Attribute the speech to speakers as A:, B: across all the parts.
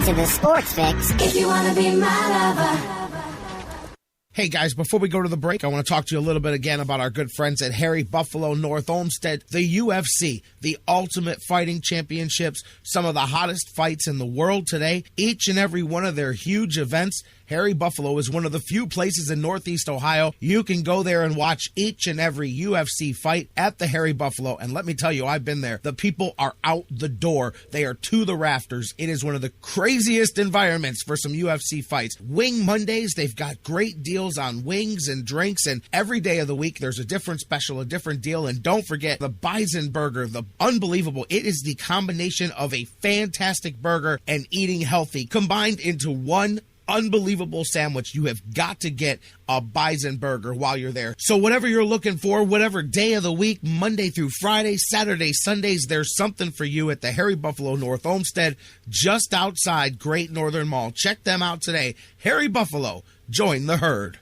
A: to the Sports Fix.
B: If you want to be my lover.
C: Hey guys, before we go to the break, I want to talk to you a little bit again about our good friends at Harry Buffalo North Olmsted, the UFC, the Ultimate Fighting Championships, some of the hottest fights in the world today. Each and every one of their huge events, Harry Buffalo is one of the few places in Northeast Ohio you can go there and watch each and every UFC fight at the Harry Buffalo. And let me tell you, I've been there. The people are out the door. They are to the rafters. It is one of the craziest environments for some UFC fights. Wing Mondays, they've got great deals on wings and drinks, and every day of the week there's a different special, a different deal. And don't forget the Bison Burger, the unbelievable. It is the combination of a fantastic burger and eating healthy combined into one unbelievable sandwich. You have got to get a Bison Burger while you're there. So whatever you're looking for, whatever day of the week, Monday through Friday, Saturday, Sundays, there's something for you at the Harry Buffalo North Olmsted, just outside Great Northern Mall. Check them out today. Harry Buffalo, join the herd.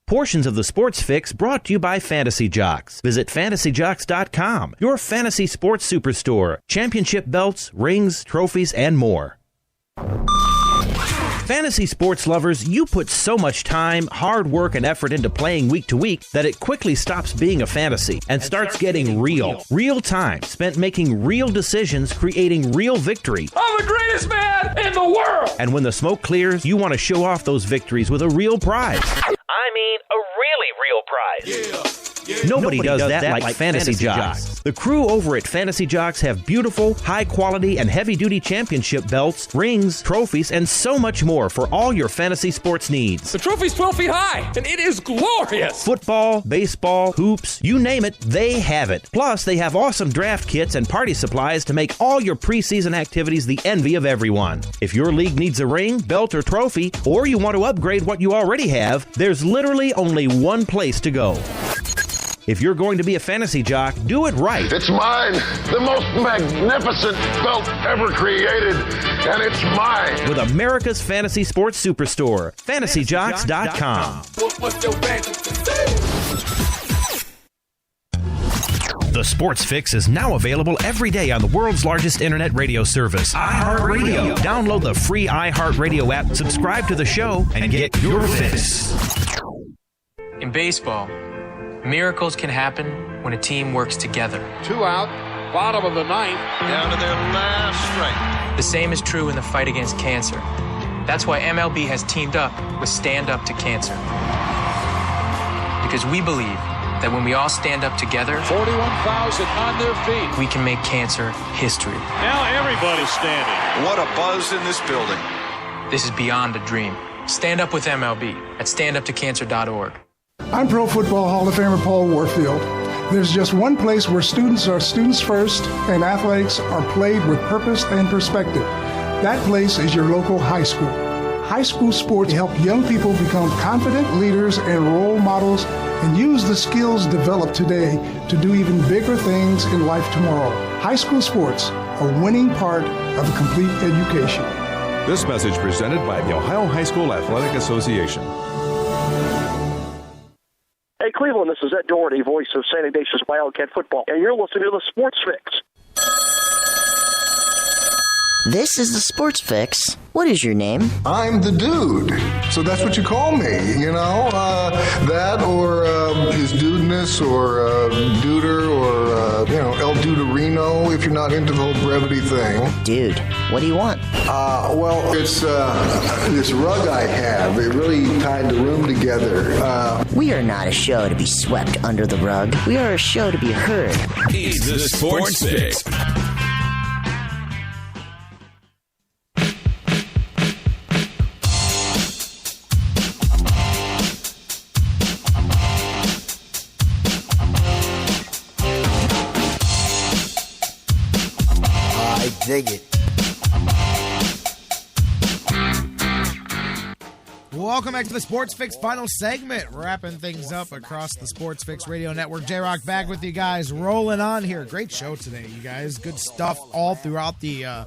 D: Portions of the Sports Fix brought to you by Fantasy Jocks. Visit fantasyjocks.com, your fantasy sports superstore. Championship belts, rings, trophies, and more. Fantasy sports lovers, you put so much time, hard work, and effort into playing week to week that it quickly stops being a fantasy and starts getting real. Real time spent making real decisions, creating real victory.
E: I'm the greatest man in the world!
D: And when the smoke clears, you want to show off those victories with a real prize. I mean, a really real prize. Nobody does that like Fantasy Jocks. The crew over at Fantasy Jocks have beautiful, high-quality, and heavy-duty championship belts, rings, trophies, and so much more for all your fantasy sports needs.
E: The trophy's 12 feet high, and it is glorious!
D: Football, baseball, hoops, you name it, they have it. Plus, they have awesome draft kits and party supplies to make all your preseason activities the envy of everyone. If your league needs a ring, belt, or trophy, or you want to upgrade what you already have, there's literally only one place to go. If you're going to be a fantasy jock, do it right.
F: It's mine, the most magnificent belt ever created, and it's mine.
D: With America's fantasy sports superstore, fantasyjocks.com. The Sports Fix is now available every day on the world's largest internet radio service, iHeartRadio. Download the free iHeartRadio app, subscribe to the show, and get your fix.
G: In baseball, miracles can happen when a team works together.
H: 2 out, bottom of the ninth, down to their last strike.
G: The same is true in the fight against cancer. That's why MLB has teamed up with Stand Up to Cancer. Because we believe that when we all stand up together,
H: 41,000 on their feet,
G: we can make cancer history.
H: Now everybody's standing. What a buzz in this building.
G: This is beyond a dream. Stand up with MLB at standuptocancer.org.
I: I'm Pro Football Hall of Famer Paul Warfield. There's just one place where students are students first and athletics are played with purpose and perspective. That place is your local high school. High school sports help young people become confident leaders and role models and use the skills developed today to do even bigger things in life tomorrow. High school sports, a winning part of a complete education.
J: This message presented by the Ohio High School Athletic Association.
K: Hey, Cleveland, this is Ed Doherty, voice of San Ignatius Wildcat Football, and you're listening to the Sports Fix.
A: This is the Sports Fix. What is your name?
L: I'm the dude. So that's what you call me, you know? That or his dudeness or duder or, El Duderino if you're not into the whole brevity thing.
A: Dude, what do you want?
L: Well, it's this rug I have. It really tied the room together.
A: We are not a show to be swept under the rug. We are a show to be heard.
M: It's the Sports Fix.
C: Dig it. Welcome back to the Sports Fix final segment. Wrapping things up across the Sports Fix Radio Network. J-Rock back with you guys. Rolling on here. Great show today, you guys. Good stuff all throughout the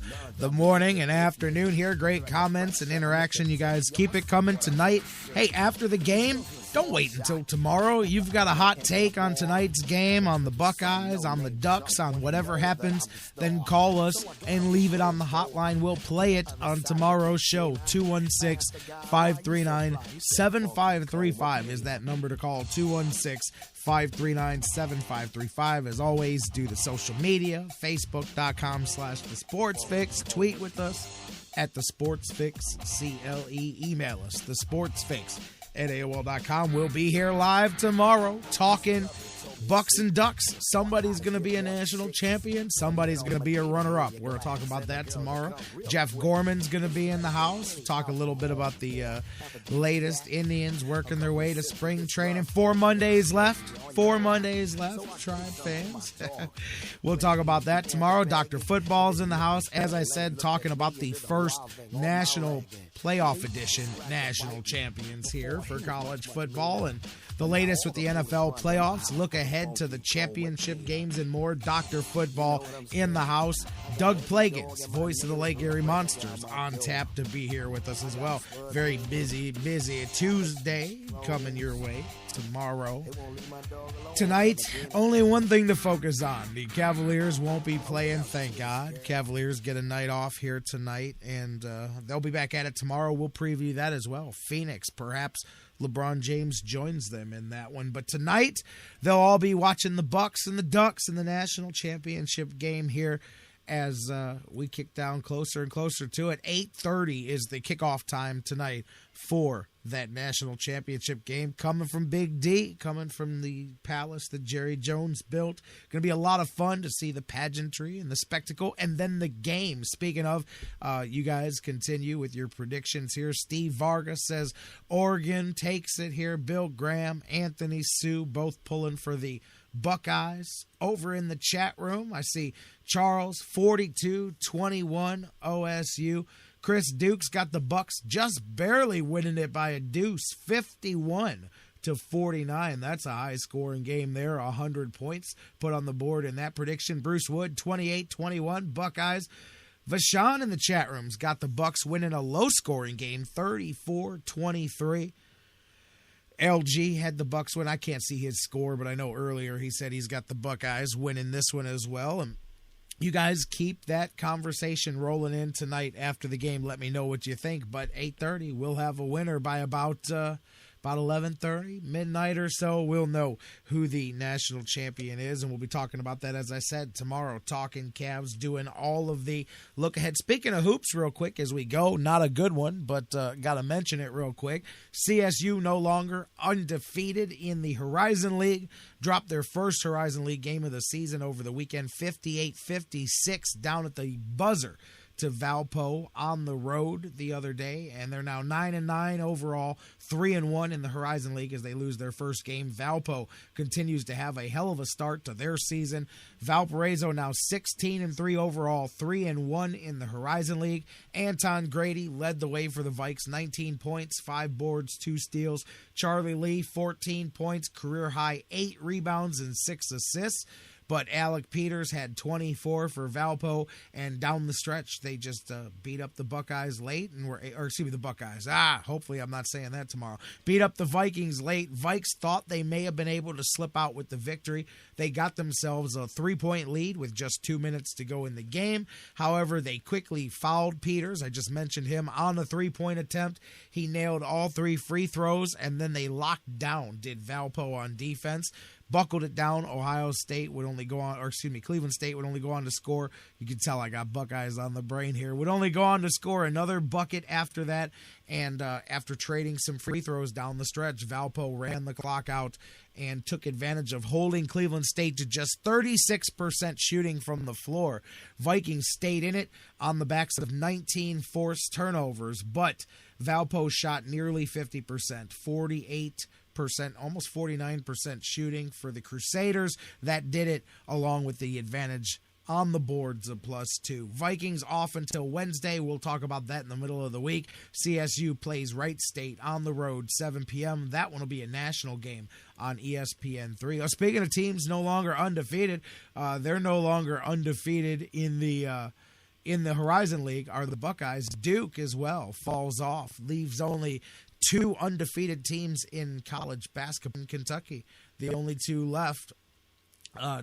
C: morning and afternoon here. Great comments and interaction. You guys keep it coming tonight. Hey, after the game, Don't wait until tomorrow. You've got a hot take on tonight's game, on the Buckeyes, on the Ducks, on whatever happens, then call us and leave it on the hotline. We'll play it on tomorrow's show. 216-539-7535 is that number to call. 216-539-7535. As always, do the social media, facebook.com/thesportsfix. Tweet with us at the SportsFix, CLE. Email us, the SportsFix at AOL.com. We'll be here live tomorrow talking Bucks and Ducks. Somebody's going to be a national champion. Somebody's going to be a runner-up. We're going to talk about that tomorrow. Jeff Gorman's going to be in the house. We'll talk a little bit about the latest Indians working their way to spring training. 4 Mondays left. 4 Mondays left, Tribe fans. We'll talk about that tomorrow. Dr. Football's in the house. As I said, talking about the first national playoff edition national champions here for college football and the latest with the NFL playoffs. Look ahead to the championship games and more. Dr. Football in the house. Doug Plagans, voice of the Lake Erie Monsters, on tap to be here with us as well. Very busy Tuesday coming your way tomorrow. Tonight, only one thing to focus on. The Cavaliers won't be playing, thank God. Cavaliers get a night off here tonight, and they'll be back at it tomorrow. We'll preview that as well. Phoenix, perhaps LeBron James joins them in that one. But tonight, they'll all be watching the Bucks and the Ducks in the national championship game here as we kick down closer and closer to it. 8:30 is the kickoff time tonight for that national championship game. Coming from Big D, coming from the palace that Jerry Jones built. Going to be a lot of fun to see the pageantry and the spectacle and then the game. Speaking of, you guys continue with your predictions here. Steve Vargas says Oregon takes it here. Bill Graham, Anthony Sue, both pulling for the Buckeyes. Over in the chat room, I see Charles, 42-21 OSU. Chris Duke's got the Bucks just barely winning it by a deuce, 51-49. That's a high-scoring game there. 100 points put on the board in that prediction. Bruce Wood, 28-21 Buckeyes. Vashon in the chat room's got the Bucks winning a low-scoring game, 34-23. LG had the Bucks win. I can't see his score, but I know earlier he said he's got the Buckeyes winning this one as well. And you guys keep that conversation rolling in tonight after the game. Let me know what you think. But 8:30, we'll have a winner by about 11:30, midnight or so. We'll know who the national champion is, and we'll be talking about that, as I said, tomorrow. Talking Cavs, doing all of the look ahead. Speaking of hoops real quick as we go, not a good one, but got to mention it real quick. CSU no longer undefeated in the Horizon League. Dropped their first Horizon League game of the season over the weekend, 58-56 down at the buzzer to Valpo on the road the other day, and they're now 9-9 overall, 3-1 in the Horizon League as they lose their first game. Valpo continues to have a hell of a start to their season. Valparaiso now 16-3 overall, 3-1 in the Horizon League. Anton Grady led the way for the Vikes, 19 points, 5 boards, 2 steals. Charlie Lee, 14 points, career high, 8 rebounds and 6 assists. But Alec Peters had 24 for Valpo, and down the stretch, they just beat up the Buckeyes late, the Buckeyes. Hopefully I'm not saying that tomorrow. Beat up the Vikings late. Vikes thought they may have been able to slip out with the victory. They got themselves a 3-point lead with just 2 minutes to go in the game. However, they quickly fouled Peters. I just mentioned him on the 3-point attempt. He nailed all 3 free throws, and then they locked down, did Valpo on defense. Buckled it down. Cleveland State would only go on to score. You can tell I got Buckeyes on the brain here. Would only go on to score another bucket after that. And after trading some free throws down the stretch, Valpo ran the clock out and took advantage of holding Cleveland State to just 36% shooting from the floor. Vikings stayed in it on the backs of 19 forced turnovers, but Valpo shot nearly 50%, 48%, almost 49% shooting for the Crusaders. That did it, along with the advantage on the boards of +2. Vikings off until Wednesday. We'll talk about that in the middle of the week. CSU plays Wright State on the road, 7 p.m. That one will be a national game on ESPN3. Speaking of teams no longer undefeated, they're no longer undefeated in the Horizon League are the Buckeyes. Duke as well falls off, leaves only 2 undefeated teams in college basketball in Kentucky. The only 2 left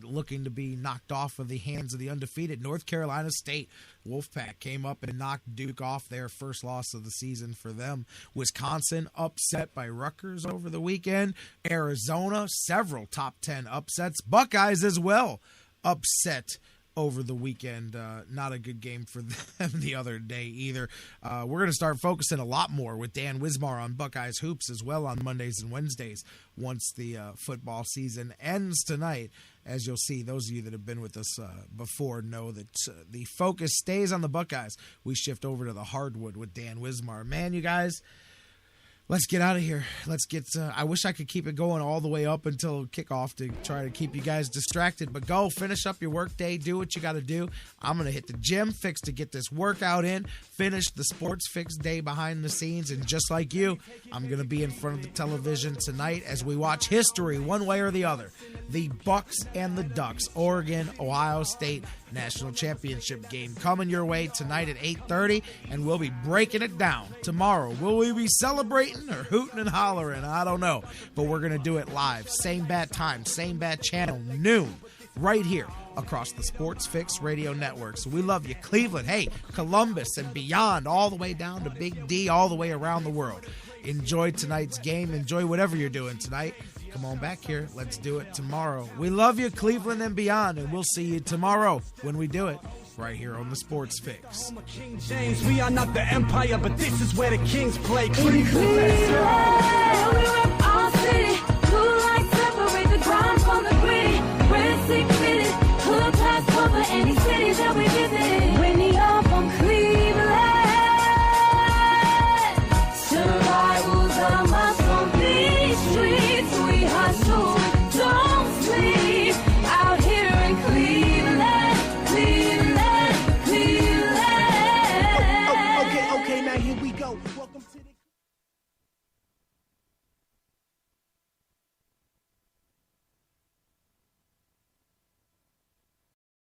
C: looking to be knocked off of the hands of the undefeated. North Carolina State Wolfpack came up and knocked Duke off, their first loss of the season for them. Wisconsin upset by Rutgers over the weekend. Arizona, several top 10 upsets. Buckeyes as well upset over the weekend. Not a good game for them the other day either. We're going to start focusing a lot more with Dan Wismar on Buckeyes Hoops as well on Mondays and Wednesdays once the football season ends tonight. As you'll see, those of you that have been with us before know that the focus stays on the Buckeyes. We shift over to the hardwood with Dan Wismar. Man, you guys, let's get out of here. Let's get I wish I could keep it going all the way up until kickoff to try to keep you guys distracted. But go finish up your work day. Do what you got to do. I'm going to hit the gym, fix to get this workout in, finish the Sports Fix day behind the scenes. And just like you, I'm going to be in front of the television tonight as we watch history one way or the other. The Bucks and the Ducks, Oregon, Ohio State National Championship game coming your way tonight at 8:30, and we'll be breaking it down tomorrow. Will we be celebrating or hooting and hollering? I don't know, but we're going to do it live. Same bad time, same bad channel, noon, right here across the Sports Fix Radio Network. So we love you, Cleveland, hey, Columbus and beyond, all the way down to Big D, all the way around the world. Enjoy tonight's game. Enjoy whatever you're doing tonight. Come on back here. Let's do it tomorrow. We love you, Cleveland and beyond, and we'll see you tomorrow when we do it right here on the Sports Fix.
N: King James, we are not the empire, but this is where the kings play.